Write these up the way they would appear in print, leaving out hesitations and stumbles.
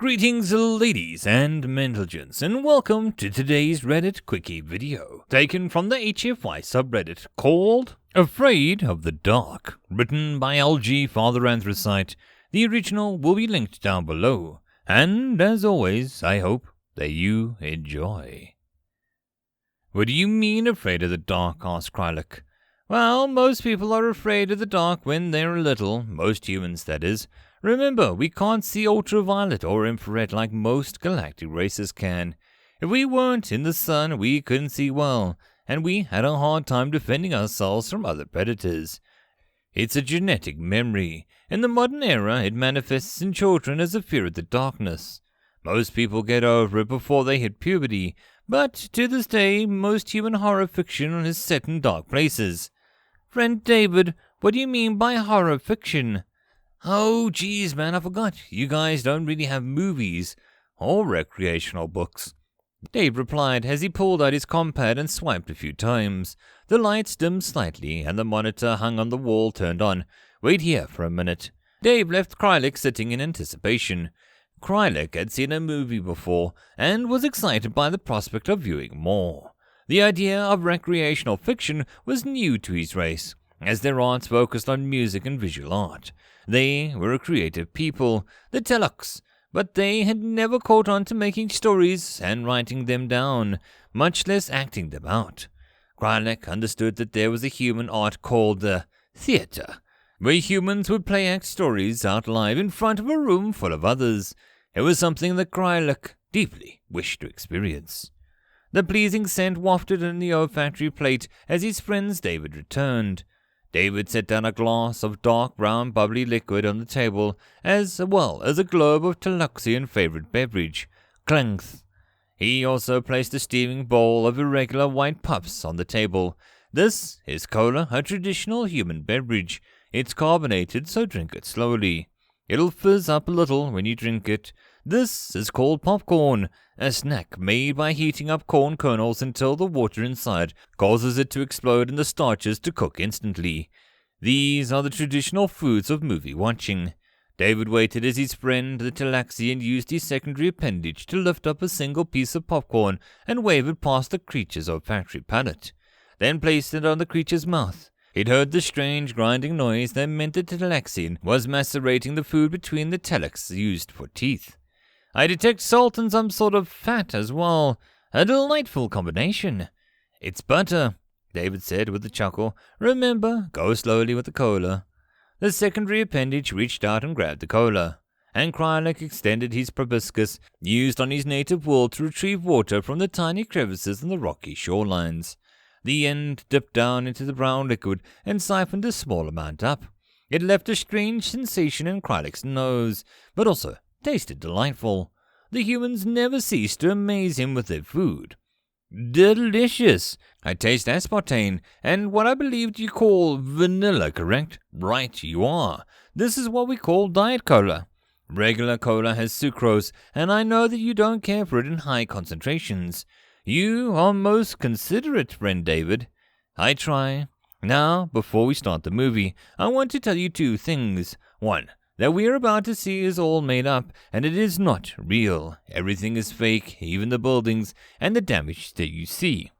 Greetings ladies and gentlemen, and welcome to today's Reddit Quickie video, taken from the HFY subreddit called Afraid of the Dark, written by LgFatherAnthrocite. The original will be linked down below, and as always, I hope that you enjoy. What do you mean afraid of the dark? Asked Krylek. Well, most people are afraid of the dark when they're little, most humans that is. Remember, we can't see ultraviolet or infrared like most galactic races can. If we weren't in the sun, we couldn't see well, and we had a hard time defending ourselves from other predators. It's a genetic memory. In the modern era, it manifests in children as a fear of the darkness. Most people get over it before they hit puberty, but to this day, most human horror fiction is set in dark places. Friend David, what do you mean by horror fiction? Oh, geez, man, I forgot. You guys don't really have movies or recreational books. Dave replied as he pulled out his compad and swiped a few times. The lights dimmed slightly and the monitor hung on the wall turned on. Wait here for a minute. Dave left Krylek sitting in anticipation. Krylek had seen a movie before and was excited by the prospect of viewing more. The idea of recreational fiction was new to his race, as their arts focused on music and visual art. They were a creative people, the Teloks, but they had never caught on to making stories and writing them down, much less acting them out. Krylek understood that there was a human art called the theater, where humans would play act stories out live in front of a room full of others. It was something that Krylek deeply wished to experience. The pleasing scent wafted in the olfactory plate as his friends David returned. David set down a glass of dark brown bubbly liquid on the table, as well as a globe of Teloxian favorite beverage, Klength. He also placed a steaming bowl of irregular white puffs on the table. This is cola, a traditional human beverage. It's carbonated, so drink it slowly. It'll fizz up a little when you drink it. This is called popcorn, a snack made by heating up corn kernels until the water inside causes it to explode and the starches to cook instantly. These are the traditional foods of movie watching. David waited as his friend, the Talaxian, used his secondary appendage to lift up a single piece of popcorn and wave it past the creature's olfactory palate, then placed it on the creature's mouth. He'd heard the strange grinding noise that meant the Talaxian was macerating the food between the telex used for teeth. I detect salt and some sort of fat as well. A delightful combination. It's butter, David said with a chuckle. Remember, go slowly with the cola. The secondary appendage reached out and grabbed the cola, and Krylek extended his proboscis, used on his native world to retrieve water from the tiny crevices in the rocky shorelines. The end dipped down into the brown liquid and siphoned a small amount up. It left a strange sensation in Krylek's nose, but also tasted delightful. The humans never ceased to amaze him with their food. Delicious! I taste aspartame, and what I believed you call vanilla, correct? Right, you are. This is what we call diet cola. Regular cola has sucrose, and I know that you don't care for it in high concentrations. You are most considerate, friend David. I try. Now, before we start the movie, I want to tell you two things. One, that we are about to see is all made up, and it is not real. Everything is fake, even the buildings and the damage that you see.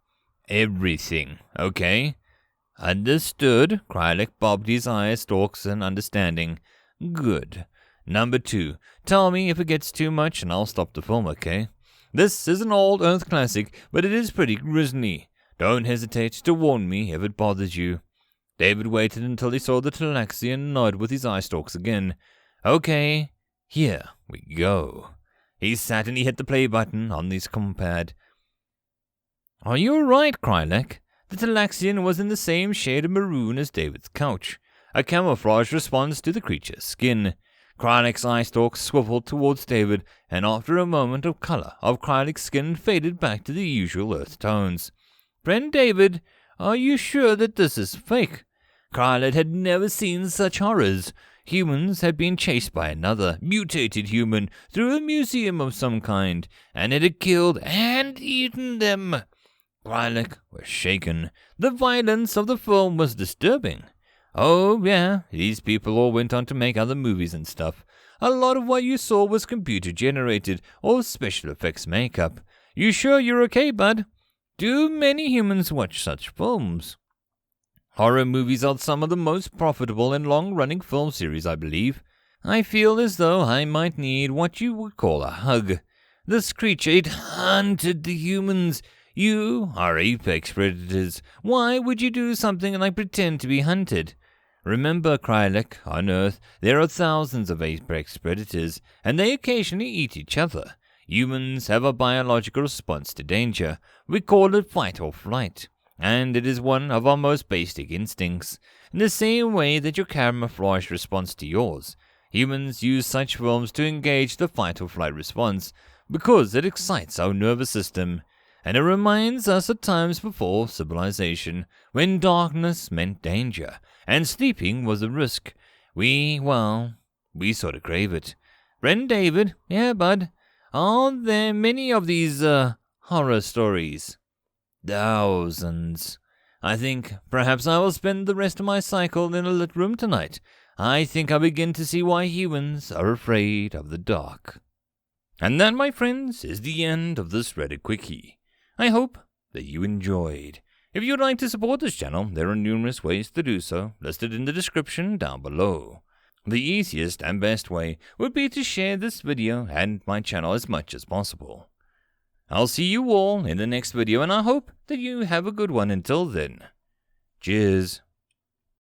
Everything, okay? Understood. Krylek bobbed his eye stalks in understanding. Good. Number two, tell me if it gets too much and I'll stop the film, okay? This is an old Earth classic, but it is pretty grisly. Don't hesitate to warn me if it bothers you. David waited until he saw the Talaxian nod with his eye stalks again. Okay, here we go. He sat and he hit the play button on his compad. Are you alright, Krylek? The Talaxian was in the same shade of maroon as David's couch, a camouflage response to the creature's skin. Krylek's eye stalks swiveled towards David, and after a moment of color of Krylek's skin faded back to the usual earth tones. Friend David, are you sure that this is fake? Krylek had never seen such horrors. Humans had been chased by another, mutated human, through a museum of some kind, and it had killed and eaten them. Krylek was shaken. The violence of the film was disturbing. Oh, yeah, these people all went on to make other movies and stuff. a lot of what you saw was computer generated or special effects makeup. You sure you're okay, bud? Do many humans watch such films? Horror movies are some of the most profitable and long-running film series, I believe. I feel as though I might need what you would call a hug. This creature, it hunted the humans. You are apex predators. Why would you do something like pretend to be hunted? Remember, Krylek, on Earth, there are thousands of apex predators, and they occasionally eat each other. Humans have a biological response to danger. We call it fight or flight, and it is one of our most basic instincts, in the same way that your camouflage response to yours. Humans use such films to engage the fight or flight response because it excites our nervous system, and it reminds us of times before civilization, when darkness meant danger, and sleeping was a risk. We sort of crave it. Friend David, yeah, bud, are there many of these, horror stories? Thousands. I think perhaps I will spend the rest of my cycle in a lit room tonight. I think I begin to see why humans are afraid of the dark. And that, my friends, is the end of this Reddit Quickie. I hope that you enjoyed. If you would like to support this channel, there are numerous ways to do so, listed in the description down below. The easiest and best way would be to share this video and my channel as much as possible. I'll see you all in the next video, and I hope that you have a good one until then. Cheers.